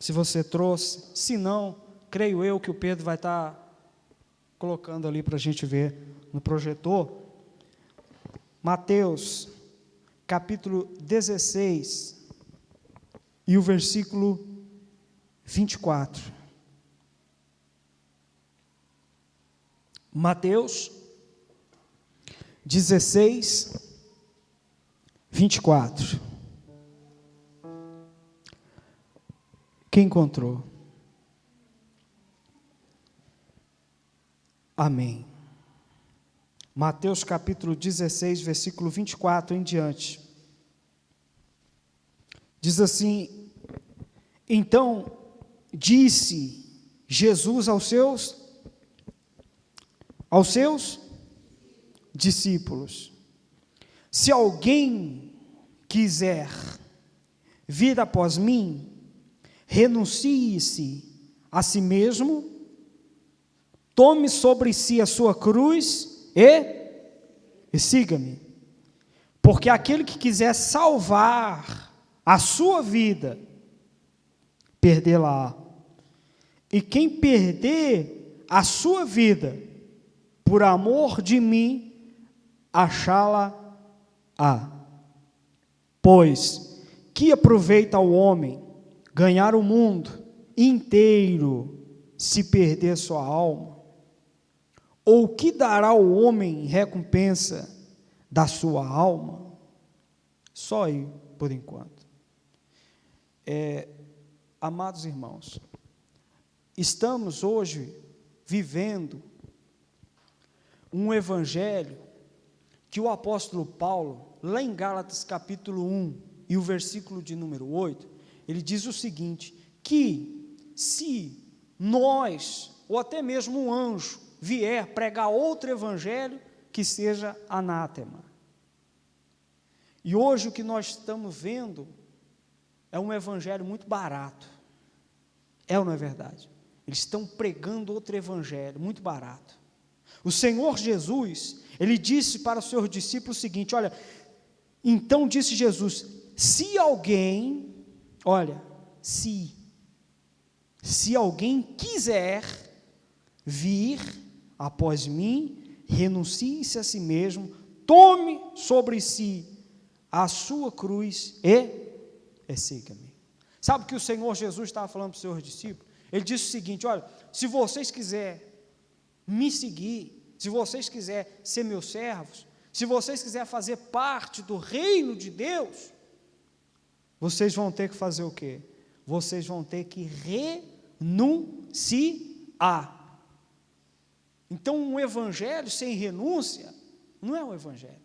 se você trouxe. Se não, creio eu que o Pedro vai estar colocando ali para a gente ver no projetor. Mateus, capítulo 16, e o versículo 24. Mateus 16, 24. Quem encontrou? Amém. Mateus capítulo 16, versículo 24 em diante. Diz assim: então disse Jesus aos seus discípulos: se alguém quiser vir após mim, renuncie-se a si mesmo, tome sobre si a sua cruz e siga-me. Porque aquele que quiser salvar a sua vida, perdê-la-á. E quem perder a sua vida, por amor de mim, achá-la-á. Pois, que aproveita ao homem ganhar o mundo inteiro, se perder sua alma? Ou que dará o homem em recompensa da sua alma? Só aí, por enquanto. Amados irmãos, estamos hoje vivendo um evangelho que o apóstolo Paulo, lá em Gálatas capítulo 1, e o versículo de número 8, ele diz o seguinte, que se nós, ou até mesmo um anjo, vier pregar outro evangelho, que seja anátema. E hoje o que nós estamos vendo é um evangelho muito barato. É ou não é verdade? Eles estão pregando outro evangelho muito barato. O Senhor Jesus, ele disse para os seus discípulos o seguinte, olha, então disse Jesus, se alguém, olha, se alguém quiser vir após mim, renuncie-se a si mesmo, tome sobre si a sua cruz e siga-me. Sabe o que o Senhor Jesus estava falando para os seus discípulos? Ele disse o seguinte, olha, se vocês quiserem me seguir, se vocês quiserem ser meus servos, se vocês quiserem fazer parte do reino de Deus, vocês vão ter que fazer o quê? Vocês vão ter que renunciar. Então, um evangelho sem renúncia não é um evangelho.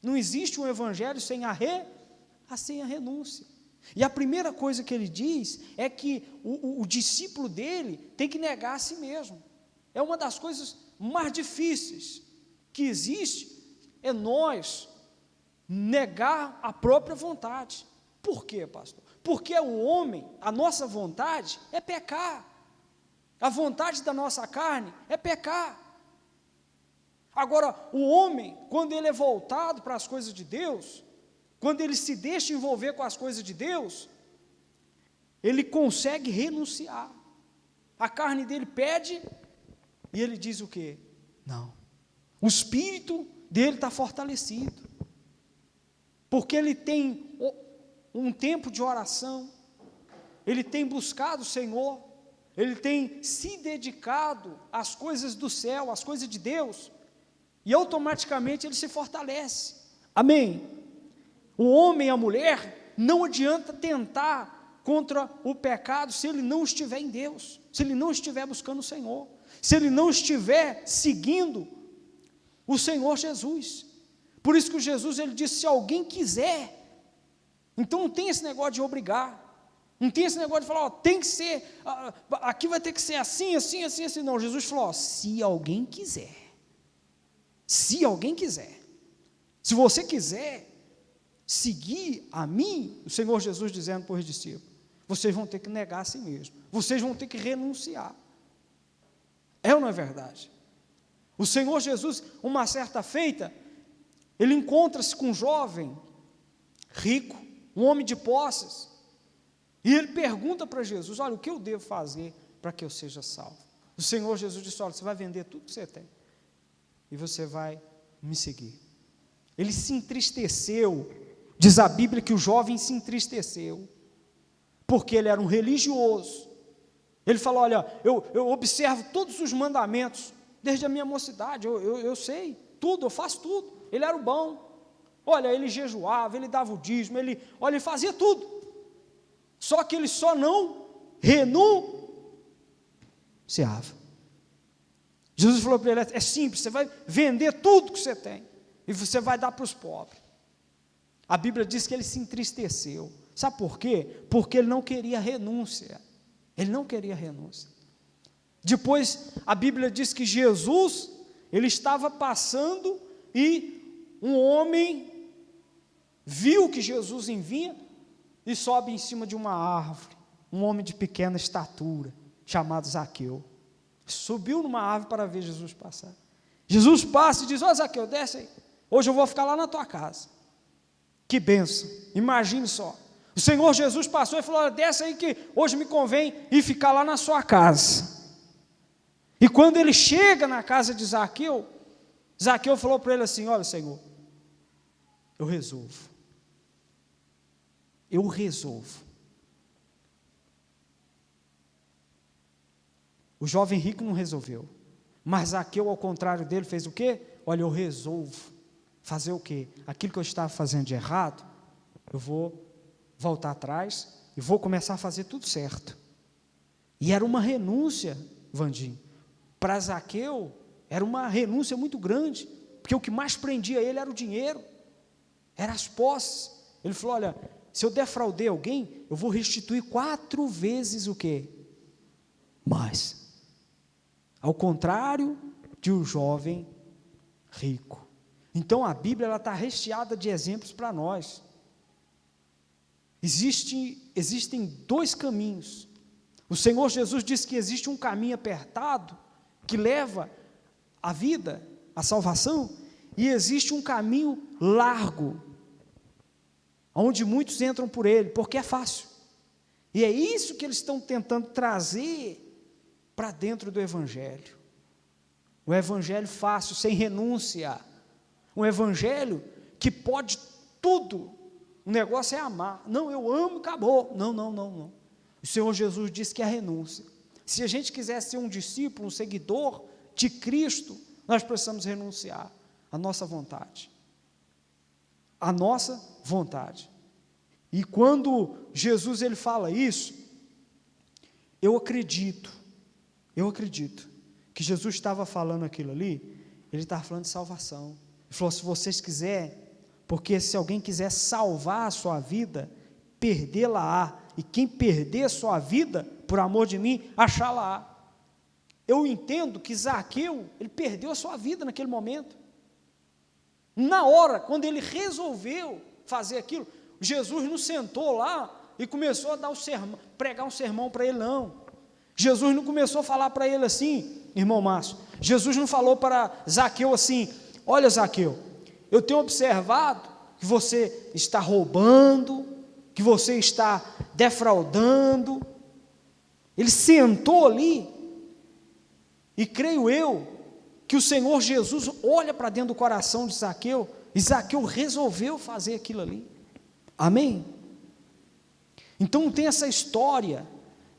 Não existe um evangelho sem a renúncia. E a primeira coisa que ele diz é que o discípulo dele tem que negar a si mesmo. É uma das coisas mais difíceis que existe, é nós negar a própria vontade. Por quê, pastor? Porque o homem, a nossa vontade é pecar. A vontade da nossa carne é pecar. Agora, o homem, quando ele é voltado para as coisas de Deus, quando ele se deixa envolver com as coisas de Deus, ele consegue renunciar. A carne dele pede, e ele diz o quê? Não. O espírito dele está fortalecido, porque ele tem um tempo de oração, ele tem buscado o Senhor, ele tem se dedicado às coisas do céu, às coisas de Deus, e automaticamente ele se fortalece. Amém? O homem e a mulher, não adianta tentar contra o pecado se ele não estiver em Deus, se ele não estiver buscando o Senhor, se ele não estiver seguindo o Senhor Jesus. Por isso que Jesus, ele disse, se alguém quiser, então não tem esse negócio de obrigar, não tem esse negócio de falar, ó, tem que ser, aqui vai ter que ser assim, assim, assim, assim, não, Jesus falou, ó, se alguém quiser, se você quiser seguir a mim, o Senhor Jesus dizendo para os discípulos, vocês vão ter que negar a si mesmo, vocês vão ter que renunciar. É ou não é verdade? O Senhor Jesus, uma certa feita, ele encontra-se com um jovem rico, um homem de posses, E ele pergunta para Jesus: olha, o que eu devo fazer para que eu seja salvo? O Senhor Jesus disse: olha, você vai vender tudo que você tem e você vai me seguir. Ele se entristeceu, diz a Bíblia que o jovem se entristeceu, porque ele era um religioso. Ele falou: olha, eu observo todos os mandamentos, desde a minha mocidade, eu sei tudo, eu faço tudo. Ele era o bom. Olha, ele jejuava, ele dava o dízimo, ele fazia tudo. Só que ele só não renunciava. Jesus falou para ele: é simples, você vai vender tudo que você tem e você vai dar para os pobres. A Bíblia diz que ele se entristeceu. Sabe por quê? Porque ele não queria renúncia. Ele não queria renúncia. Depois a Bíblia diz que Jesus, ele estava passando e um homem viu que Jesus vinha e sobe em cima de uma árvore, um homem de pequena estatura, chamado Zaqueu. Subiu numa árvore para ver Jesus passar. Jesus passa e diz: ó, Zaqueu, desce aí, hoje eu vou ficar lá na tua casa. Que bênção, imagine só. O Senhor Jesus passou e falou: olha, desce aí que hoje me convém ir ficar lá na sua casa. E quando ele chega na casa de Zaqueu, Zaqueu falou para ele assim: olha, Senhor, eu resolvo. O jovem rico não resolveu, mas Zaqueu, ao contrário dele, fez o quê? Olha, eu resolvo fazer o quê? Aquilo que eu estava fazendo de errado, eu vou voltar atrás e vou começar a fazer tudo certo. E era uma renúncia, Vandim. Para Zaqueu, era uma renúncia muito grande, porque o que mais prendia ele era o dinheiro, eram as posses. Ele falou: olha, se eu defraudei alguém, eu vou restituir 4 vezes o quê? Mais. Ao contrário de um jovem rico. Então a Bíblia está recheada de exemplos para nós. Existem 2 caminhos. O Senhor Jesus disse que existe um caminho apertado que leva à vida, à salvação, e existe um caminho largo, onde muitos entram por ele, porque é fácil. E é isso que eles estão tentando trazer para dentro do Evangelho. Um Evangelho fácil, sem renúncia. Um Evangelho que pode tudo. O negócio é amar. Não, eu amo, acabou. Não. O Senhor Jesus disse que é renúncia. Se a gente quiser ser um discípulo, um seguidor de Cristo, nós precisamos renunciar à nossa vontade. A nossa vontade. E quando Jesus ele fala isso, eu acredito que Jesus estava falando aquilo ali, ele estava falando de salvação. Ele falou: se vocês quiserem, porque se alguém quiser salvar a sua vida, perdê-la-á, e quem perder a sua vida, por amor de mim, achá-la-á. Eu entendo que Zaqueu, ele perdeu a sua vida naquele momento. Na hora, quando ele resolveu fazer aquilo, Jesus não sentou lá e começou a dar pregar um sermão para ele, não. Jesus não começou a falar para ele assim, irmão Márcio. Jesus não falou para Zaqueu assim: olha, Zaqueu, eu tenho observado que você está roubando, que você está defraudando. Ele sentou ali, e creio eu, que o Senhor Jesus olha para dentro do coração de Zaqueu, e Zaqueu resolveu fazer aquilo ali. Amém? Então não tem essa história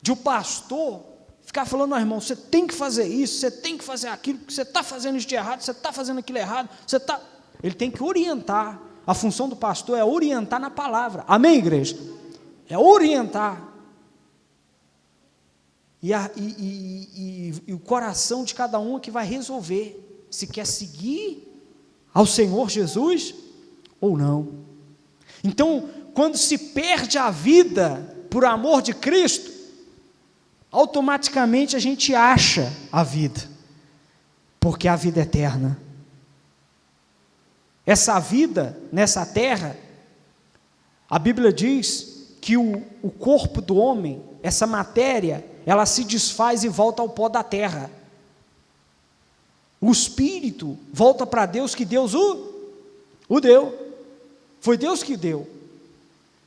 de o pastor ficar falando: não, irmão, você tem que fazer isso, você tem que fazer aquilo, você está fazendo isso de errado, você está fazendo aquilo errado, ele tem que orientar. A função do pastor é orientar na palavra. Amém, igreja? É orientar. E o coração de cada um é que vai resolver se quer seguir ao Senhor Jesus ou não. Então, quando se perde a vida por amor de Cristo, automaticamente a gente acha a vida, porque a vida é eterna. Essa vida nessa terra, a Bíblia diz que o corpo do homem, essa matéria, ela se desfaz e volta ao pó da terra. O espírito volta para Deus, que Deus o deu. Foi Deus que deu.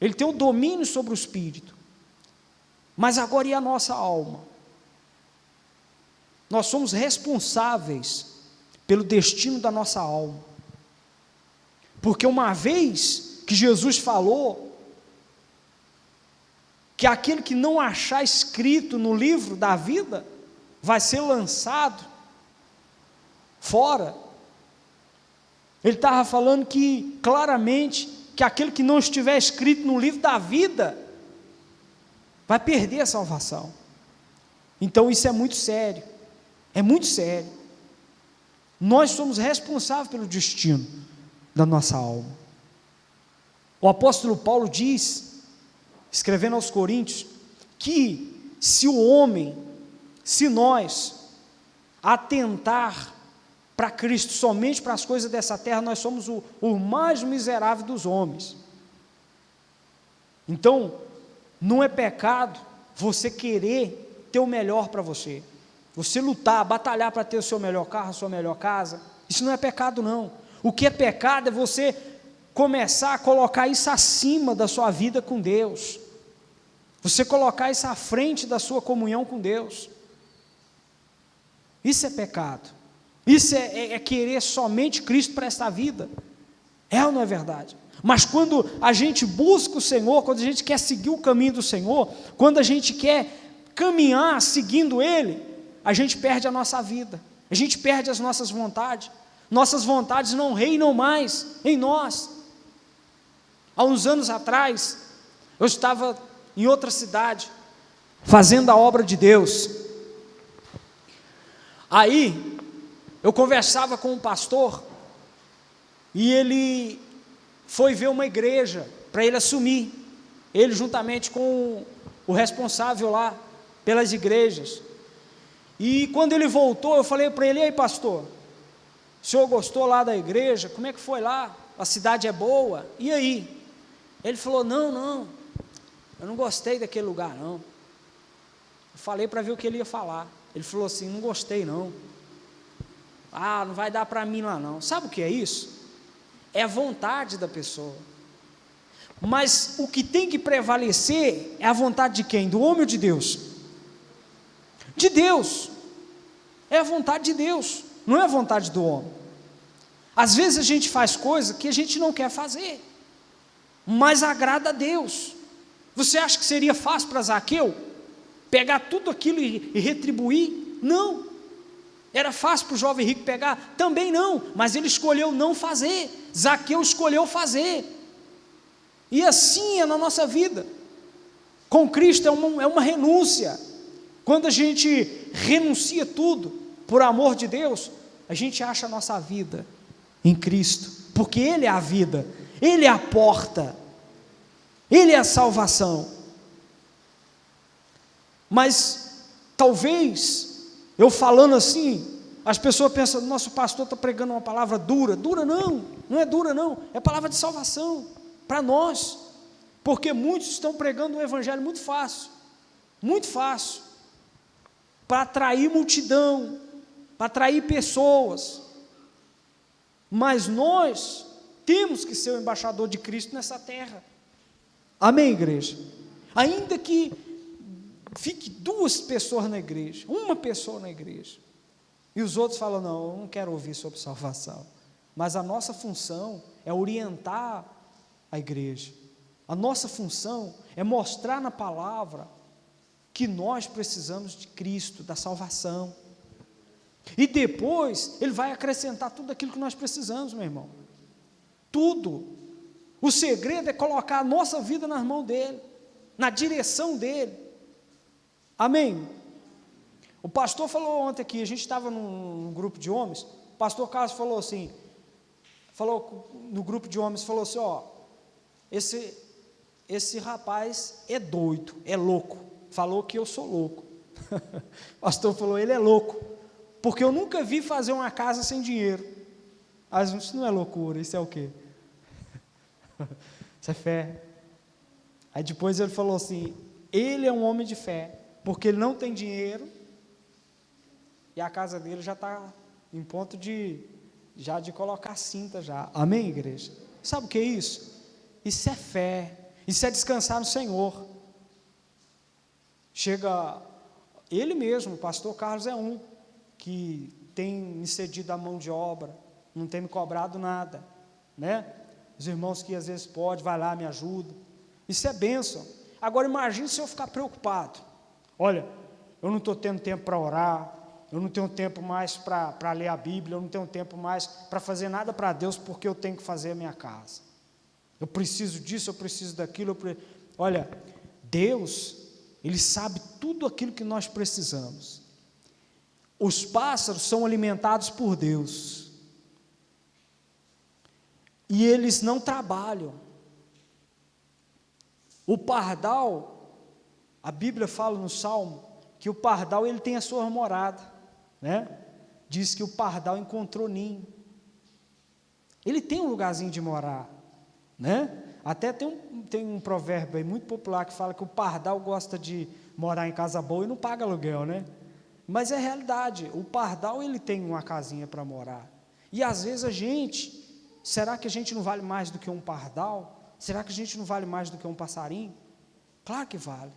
Ele tem o domínio sobre o espírito. Mas agora e a nossa alma? Nós somos responsáveis pelo destino da nossa alma, porque uma vez que Jesus falou que aquele que não achar escrito no livro da vida vai ser lançado fora, ele estava falando que claramente que aquele que não estiver escrito no livro da vida vai perder a salvação. Então isso é muito sério, é muito sério. Nós somos responsáveis pelo destino da nossa alma. O apóstolo Paulo diz, escrevendo aos Coríntios, que se nós atentar para Cristo somente para as coisas dessa terra, nós somos o mais miserável dos homens. Então, não é pecado você querer ter o melhor para você, você lutar, batalhar para ter o seu melhor carro, a sua melhor casa. Isso não é pecado, não. O que é pecado é você começar a colocar isso acima da sua vida com Deus, você colocar isso à frente da sua comunhão com Deus. Isso é pecado. Isso é querer somente Cristo para esta vida. É ou não é verdade? Mas quando a gente busca o Senhor, quando a gente quer seguir o caminho do Senhor, quando a gente quer caminhar seguindo Ele, a gente perde a nossa vida, a gente perde as nossas vontades não reinam mais em nós. Há uns anos atrás, eu estava em outra cidade, fazendo a obra de Deus. Aí, eu conversava com um pastor, e ele foi ver uma igreja, para ele assumir, ele juntamente com o responsável lá, pelas igrejas. E quando ele voltou, eu falei para ele: e aí, pastor, o senhor gostou lá da igreja? Como é que foi lá? A cidade é boa? E aí? Ele falou: não, eu não gostei daquele lugar, não. Eu falei para ver o que ele ia falar. Ele falou assim: não gostei, não. Não vai dar para mim lá, não. Sabe o que é isso? É a vontade da pessoa. Mas o que tem que prevalecer é a vontade de quem? Do homem ou de Deus? De Deus. É a vontade de Deus, não é a vontade do homem. Às vezes a gente faz coisa que a gente não quer fazer, mas agrada a Deus. Você acha que seria fácil para Zaqueu pegar tudo aquilo e retribuir? Não. Era fácil para o jovem rico pegar? Também não, mas ele escolheu não fazer. Zaqueu escolheu fazer. E assim é na nossa vida. Com Cristo é uma renúncia. Quando a gente renuncia tudo por amor de Deus, a gente acha a nossa vida em Cristo, porque Ele é a vida, Ele é a porta, Ele é a salvação. Mas talvez eu falando assim, as pessoas pensam: nosso pastor está pregando uma palavra dura. Dura não é dura não, é palavra de salvação para nós, porque muitos estão pregando um evangelho muito fácil, para atrair multidão, para atrair pessoas. Mas nós temos que ser o embaixador de Cristo nessa terra. Amém, igreja? Ainda que fique 2 pessoas na igreja, 1 pessoa na igreja, e os outros falam: não, eu não quero ouvir sobre salvação. Mas a nossa função é orientar a igreja. A nossa função é mostrar na palavra que nós precisamos de Cristo, da salvação. E depois Ele vai acrescentar tudo aquilo que nós precisamos, meu irmão. Tudo. O segredo é colocar a nossa vida nas mãos dEle, na direção dEle. Amém? O pastor falou ontem aqui, a gente estava num grupo de homens, o pastor Carlos falou assim, no grupo de homens, falou assim: esse rapaz é doido, é louco, falou que eu sou louco. O pastor falou: ele é louco, porque eu nunca vi fazer uma casa sem dinheiro. Isso não é loucura, isso é o quê? Isso é fé. Aí depois ele falou assim: ele é um homem de fé, porque ele não tem dinheiro, e a casa dele já está em ponto de colocar cinta já. Amém, igreja? Sabe o que é isso? Isso é fé, isso é descansar no Senhor. chega, ele mesmo, o pastor Carlos é um, que tem me cedido a mão de obra, não tem me cobrado nada, né? Os irmãos que às vezes podem, vai lá, me ajuda, isso é bênção. Agora imagine se eu ficar preocupado, olha, eu não estou tendo tempo para orar, eu não tenho tempo mais para ler a Bíblia, eu não tenho tempo mais para fazer nada para Deus, porque eu tenho que fazer a minha casa, eu preciso disso, eu preciso daquilo, olha, Deus, Ele sabe tudo aquilo que nós precisamos. Os pássaros são alimentados por Deus, e eles não trabalham. O pardal, a Bíblia fala no Salmo, que o pardal ele tem a sua morada, né? Diz que o pardal encontrou ninho, ele tem um lugarzinho de morar, né? Até tem um provérbio aí muito popular que fala que o pardal gosta de morar em casa boa e não paga aluguel, né? Mas é realidade, o pardal ele tem uma casinha para morar, e às vezes a gente, será que a gente não vale mais do que um pardal? Será que a gente não vale mais do que um passarinho? Claro que vale,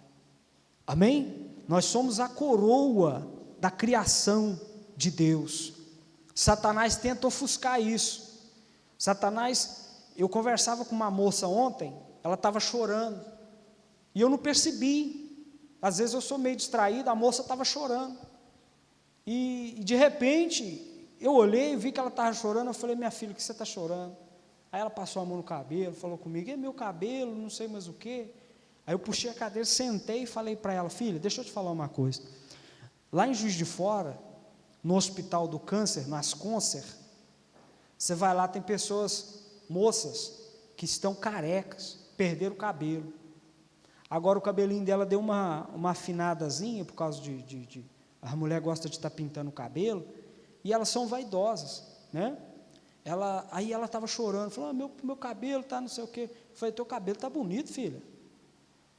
amém? Nós somos a coroa da criação de Deus. Satanás tenta ofuscar isso. Satanás, eu conversava com uma moça ontem, ela estava chorando, e eu não percebi, às vezes eu sou meio distraído, a moça estava chorando, e de repente, eu olhei, vi que ela estava chorando, eu falei, minha filha, o que você está chorando? Aí ela passou a mão no cabelo, falou comigo, é meu cabelo, não sei mais o quê. Aí eu puxei a cadeira, sentei e falei para ela, filha, deixa eu te falar uma coisa, lá em Juiz de Fora, no Hospital do Câncer, nas Câncer, você vai lá, tem pessoas, moças, que estão carecas, perderam o cabelo, agora o cabelinho dela deu uma afinadazinha, por causa a mulher gosta de estar pintando o cabelo, e elas são vaidosas, né? Aí ela estava chorando, falou, meu cabelo está não sei o quê, eu falei, teu cabelo está bonito, filha.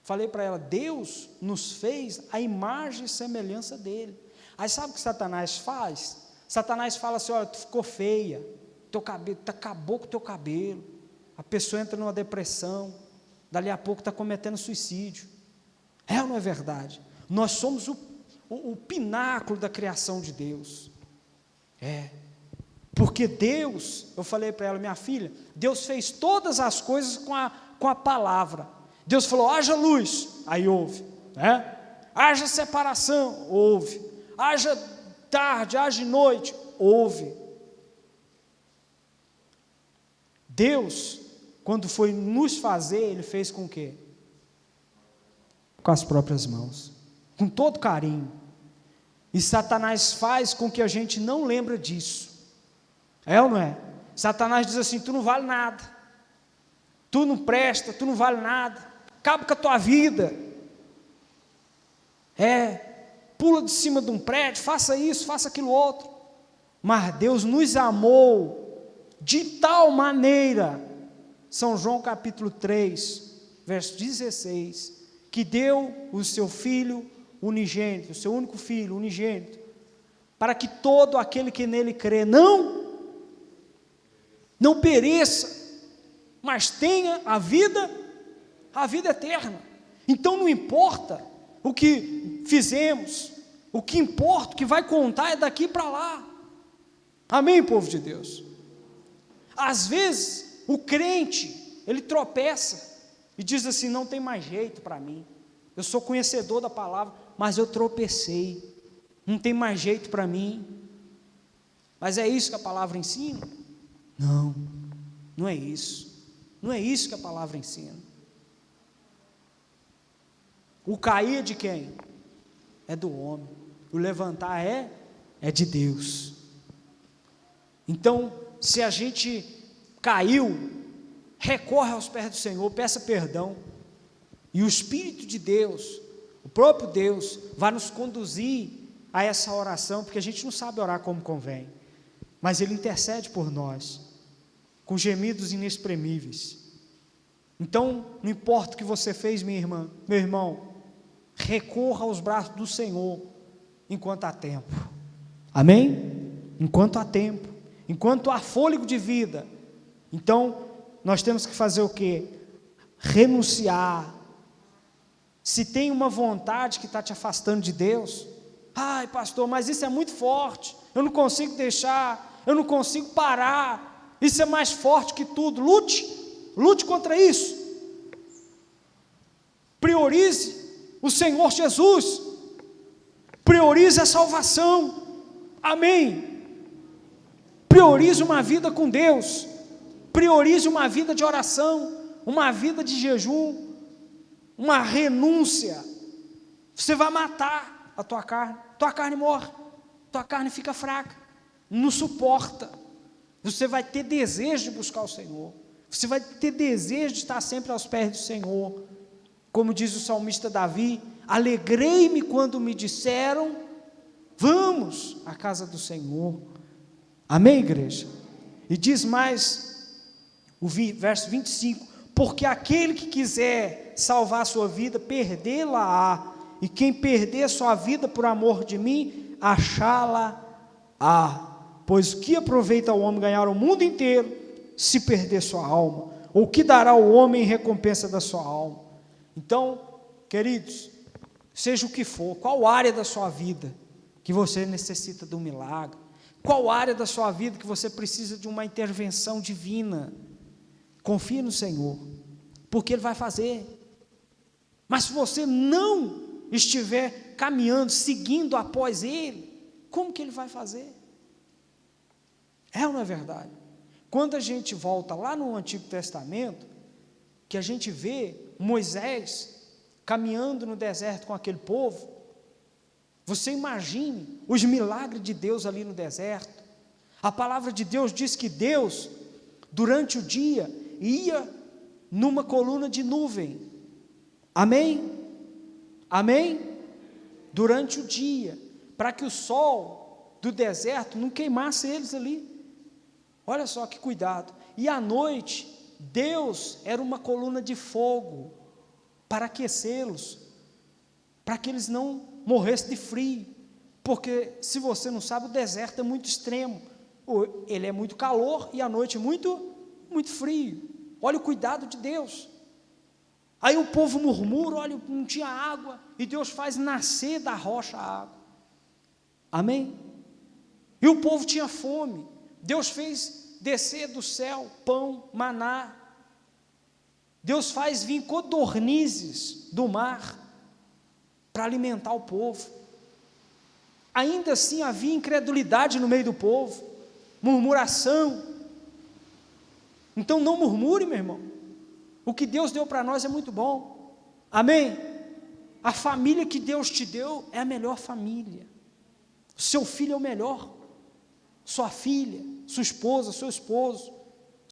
Falei para ela, Deus nos fez a imagem e semelhança dele. Aí sabe o que Satanás faz? Satanás fala assim, olha, tu ficou feia, teu cabelo, acabou com o teu cabelo, a pessoa entra numa depressão, dali a pouco está cometendo suicídio. É ou não é verdade? Nós somos o pináculo da criação de Deus, porque Deus, eu falei para ela, minha filha, Deus fez todas as coisas com a palavra. Deus falou, haja luz, aí houve, né? Haja separação, houve, haja tarde, haja noite, houve. Deus, quando foi nos fazer, Ele fez com o quê? Com as próprias mãos, com todo carinho, e Satanás faz com que a gente não lembre disso, é ou não é? Satanás diz assim, tu não vale nada, tu não presta, tu não vale nada, acaba com a tua vida, pula de cima de um prédio, faça isso, faça aquilo outro, mas Deus nos amou de tal maneira, São João capítulo 3, verso 16, que deu o seu Filho unigênito, o seu único Filho unigênito, para que todo aquele que nele crê, não pereça, mas tenha a vida eterna. Então não importa o que fizemos, o que importa, o que vai contar é daqui para lá, amém, povo de Deus? Às vezes o crente, ele tropeça e diz assim, não tem mais jeito para mim, eu sou conhecedor da palavra, mas eu tropecei, não tem mais jeito para mim. Mas é isso que a palavra ensina? Não, não é isso, não é isso que a palavra ensina. O cair é de quem? É do homem, o levantar é de Deus. Então, se a gente caiu, recorre aos pés do Senhor, peça perdão, e o Espírito de Deus, o próprio Deus, vai nos conduzir a essa oração, porque a gente não sabe orar como convém, mas Ele intercede por nós, com gemidos inexprimíveis. Então, não importa o que você fez, minha irmã, meu irmão, recorra aos braços do Senhor, enquanto há tempo, amém? Enquanto há tempo, enquanto há fôlego de vida. Então, nós temos que fazer o quê? Renunciar, se tem uma vontade que está te afastando de Deus. Ai, pastor, mas isso é muito forte, eu não consigo deixar, eu não consigo parar, isso é mais forte que tudo. Lute contra isso. Priorize o Senhor Jesus, priorize a salvação, amém? Priorize uma vida com Deus, priorize uma vida de oração, uma vida de jejum, uma renúncia. Você vai matar a tua carne morre, tua carne fica fraca, não suporta. Você vai ter desejo de buscar o Senhor, você vai ter desejo de estar sempre aos pés do Senhor. Como diz o salmista Davi: alegrei-me quando me disseram, vamos à casa do Senhor. Amém, igreja? E diz mais, o verso 25, porque aquele que quiser salvar a sua vida, perdê-la-á, e quem perder sua vida por amor de mim, achá-la-á. Pois o que aproveita o homem ganhar o mundo inteiro, se perder sua alma? Ou o que dará o homem em recompensa da sua alma? Então, queridos, seja o que for, qual área da sua vida que você necessita de um milagre, qual área da sua vida que você precisa de uma intervenção divina, confie no Senhor, porque Ele vai fazer. Mas se você não estiver caminhando, seguindo após Ele, como que Ele vai fazer? É ou não é verdade? Quando a gente volta lá no Antigo Testamento, que a gente vê Moisés caminhando no deserto com aquele povo, você imagine os milagres de Deus ali no deserto. A palavra de Deus diz que Deus, durante o dia, ia numa coluna de nuvem, amém? Amém? Durante o dia, para que o sol do deserto não queimasse eles ali. Olha só que cuidado. E à noite, Deus era uma coluna de fogo para aquecê-los, para que eles não morressem de frio, porque se você não sabe, o deserto é muito extremo, ele é muito calor e à noite muito frio. Olha o cuidado de Deus. Aí o povo murmura, olha, não tinha água, e Deus faz nascer da rocha a água, amém? E o povo tinha fome, Deus fez descer do céu pão, maná. Deus faz vir codornizes do mar para alimentar o povo. Ainda assim havia incredulidade no meio do povo, murmuração. Então não murmure, meu irmão. O que Deus deu para nós é muito bom, amém? A família que Deus te deu é a melhor família. Seu filho é o melhor, sua filha, sua esposa, seu esposo.